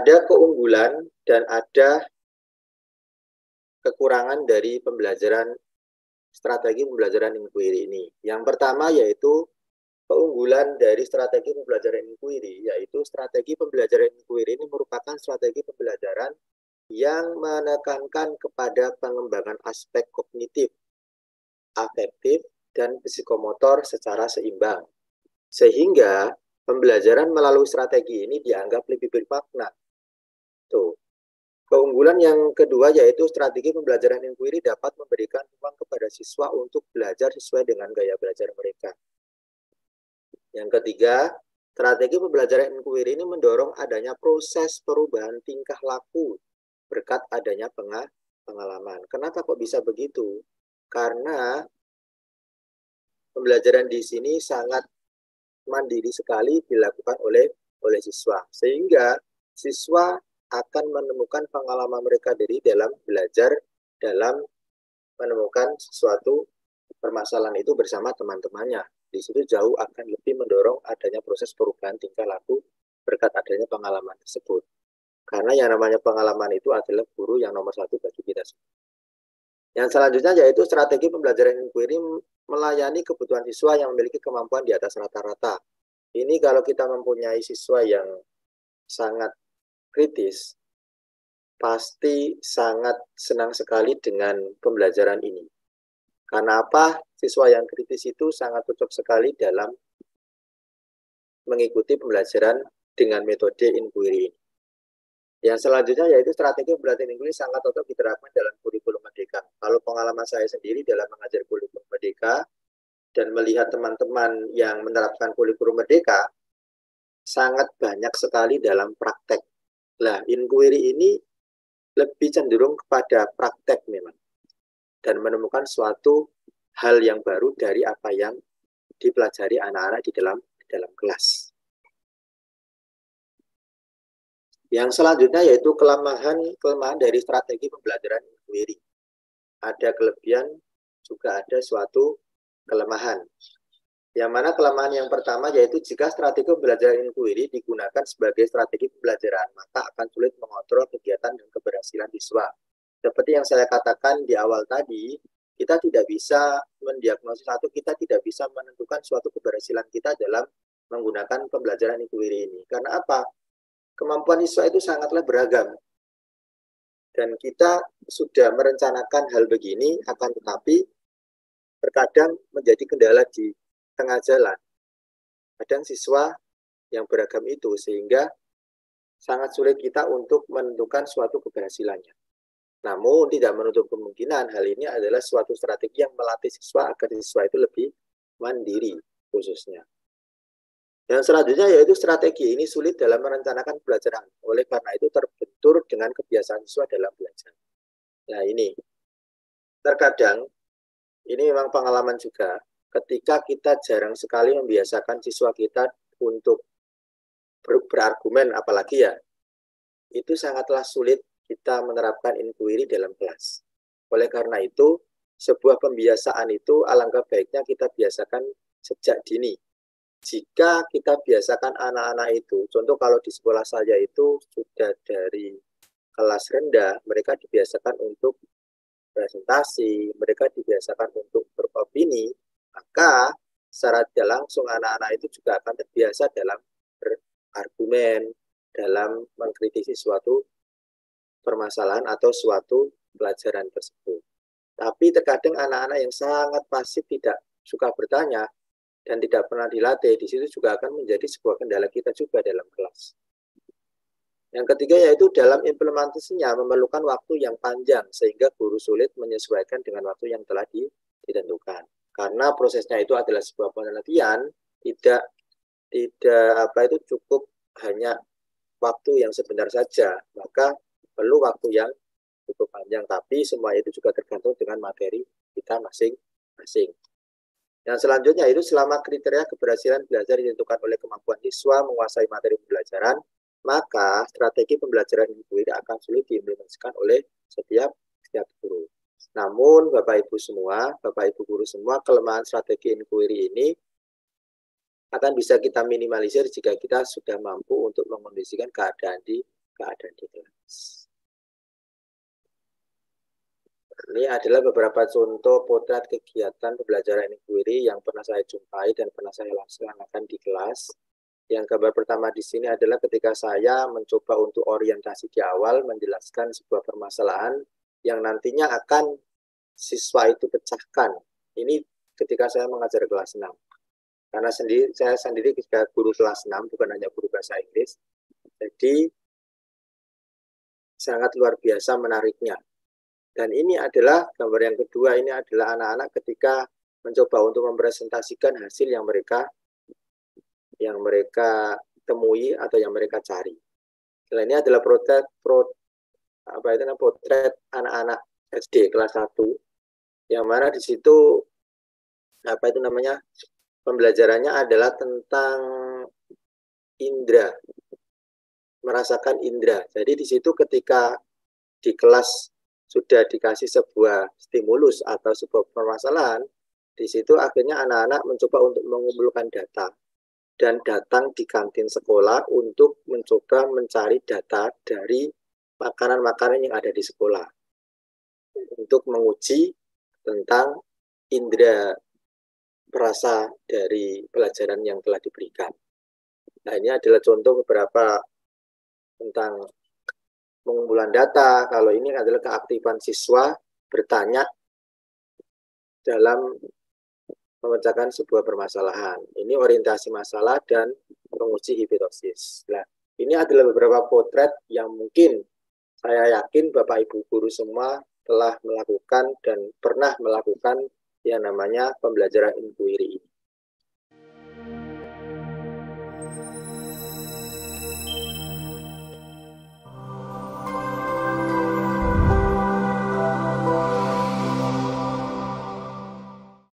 Ada keunggulan dan ada kekurangan dari pembelajaran strategi pembelajaran inquiry ini. Yang pertama yaitu keunggulan dari strategi pembelajaran inquiry, yaitu strategi pembelajaran inquiry ini merupakan strategi pembelajaran yang menekankan kepada pengembangan aspek kognitif, afektif, dan psikomotor secara seimbang. Sehingga pembelajaran melalui strategi ini dianggap lebih bermakna. Tuh. Keunggulan yang kedua yaitu strategi pembelajaran inquiry dapat memberikan ruang kepada siswa untuk belajar sesuai dengan gaya belajar mereka. Yang ketiga, strategi pembelajaran inquiry ini mendorong adanya proses perubahan tingkah laku berkat adanya pengalaman. Kenapa kok bisa begitu? Karena pembelajaran di sini sangat mandiri sekali dilakukan oleh siswa, sehingga siswa akan menemukan pengalaman mereka dalam belajar, dalam menemukan sesuatu permasalahan itu bersama teman-temannya. Di situ jauh akan lebih mendorong adanya proses perubahan tingkah laku berkat adanya pengalaman tersebut. Karena yang namanya pengalaman itu adalah guru yang nomor satu bagi kita semua. Yang selanjutnya yaitu strategi pembelajaran inquiry melayani kebutuhan siswa yang memiliki kemampuan di atas rata-rata. Ini kalau kita mempunyai siswa yang sangat kritis, pasti sangat senang sekali dengan pembelajaran ini. Karena apa? Siswa yang kritis itu sangat cocok sekali dalam mengikuti pembelajaran dengan metode inquiry. Yang selanjutnya yaitu strategi pembelajaran inquiry sangat cocok diterapkan dalam kurikulum Merdeka. Kalau pengalaman saya sendiri dalam mengajar kurikulum Merdeka dan melihat teman-teman yang menerapkan kurikulum Merdeka, sangat banyak sekali dalam praktek. Nah, inquiry ini lebih cenderung kepada praktek memang. Dan menemukan suatu hal yang baru dari apa yang dipelajari anak-anak di dalam kelas. Yang selanjutnya yaitu kelemahan dari strategi pembelajaran inquiry. Ada kelebihan, juga ada suatu kelemahan. Yang mana kelemahan yang pertama yaitu jika strategi pembelajaran inquiry digunakan sebagai strategi pembelajaran, maka akan sulit mengontrol kegiatan dan keberhasilan siswa. Seperti yang saya katakan di awal tadi, kita tidak bisa mendiagnosis atau kita tidak bisa menentukan suatu keberhasilan kita dalam menggunakan pembelajaran inquiry ini. Karena apa? Kemampuan siswa itu sangatlah beragam. Dan kita sudah merencanakan hal begini, akan tetapi terkadang menjadi kendala di tengah jalan. Kadang siswa yang beragam itu, sehingga sangat sulit kita untuk menentukan suatu keberhasilannya. Namun tidak menutup kemungkinan hal ini adalah suatu strategi yang melatih siswa agar siswa itu lebih mandiri khususnya. Yang selanjutnya yaitu strategi ini sulit dalam merencanakan pembelajaran. Oleh karena itu terbentur dengan kebiasaan siswa dalam belajar. Nah ini, terkadang ini memang pengalaman juga. Ketika kita jarang sekali membiasakan siswa kita untuk berargumen, apalagi ya, itu sangatlah sulit kita menerapkan inquiry dalam kelas. Oleh karena itu, sebuah pembiasaan itu alangkah baiknya kita biasakan sejak dini. Jika kita biasakan anak-anak itu, contoh kalau di sekolah saya itu sudah dari kelas rendah, mereka dibiasakan untuk presentasi, mereka dibiasakan untuk beropini, maka secara tidak langsung anak-anak itu juga akan terbiasa dalam berargumen, dalam mengkritisi suatu permasalahan atau suatu pelajaran tersebut. Tapi terkadang anak-anak yang sangat pasif, tidak suka bertanya, dan tidak pernah dilatih, di situ juga akan menjadi sebuah kendala kita juga dalam kelas. Yang ketiga yaitu dalam implementasinya memerlukan waktu yang panjang, sehingga guru sulit menyesuaikan dengan waktu yang telah ditentukan. Karena prosesnya itu adalah sebuah penelitian, tidak cukup hanya waktu yang sebentar saja, maka perlu waktu yang cukup panjang, tapi semua itu juga tergantung dengan materi kita masing-masing. Yang selanjutnya itu selama kriteria keberhasilan belajar ditentukan oleh kemampuan siswa menguasai materi pembelajaran, maka strategi pembelajaran inquiry akan sulit diimplementasikan oleh setiap guru. Namun Bapak Ibu guru semua, kelemahan strategi inquiry ini akan bisa kita minimalisir jika kita sudah mampu untuk mengkondisikan keadaan di keadaan di kelas. Ini adalah beberapa contoh potret kegiatan pembelajaran inquiry yang pernah saya jumpai dan pernah saya laksanakan di kelas. Yang gambar pertama di sini adalah ketika saya mencoba untuk orientasi di awal, menjelaskan sebuah permasalahan yang nantinya akan siswa itu pecahkan. Ini ketika saya mengajar kelas 6. Karena saya sendiri ketika guru kelas 6, bukan hanya guru bahasa Inggris. Jadi, sangat luar biasa menariknya. Dan ini adalah gambar yang kedua, ini adalah anak-anak ketika mencoba untuk mempresentasikan hasil yang mereka temui atau yang mereka cari. Nah, ini adalah potret anak-anak SD kelas 1, yang mana di situ pembelajarannya adalah tentang indera, merasakan indera. Jadi di situ ketika di kelas sudah dikasih sebuah stimulus atau sebuah permasalahan, di situ akhirnya anak-anak mencoba untuk mengumpulkan data dan datang di kantin sekolah untuk mencoba mencari data dari makanan-makanan yang ada di sekolah untuk menguji tentang indera perasa dari pelajaran yang telah diberikan. Nah, ini adalah contoh beberapa tentang pengumpulan data. Kalau ini adalah keaktifan siswa bertanya dalam memecahkan sebuah permasalahan. Ini orientasi masalah dan menguji hipotesis. Nah, ini adalah beberapa potret yang mungkin saya yakin Bapak Ibu guru semua telah melakukan dan pernah melakukan yang namanya pembelajaran inquiry ini.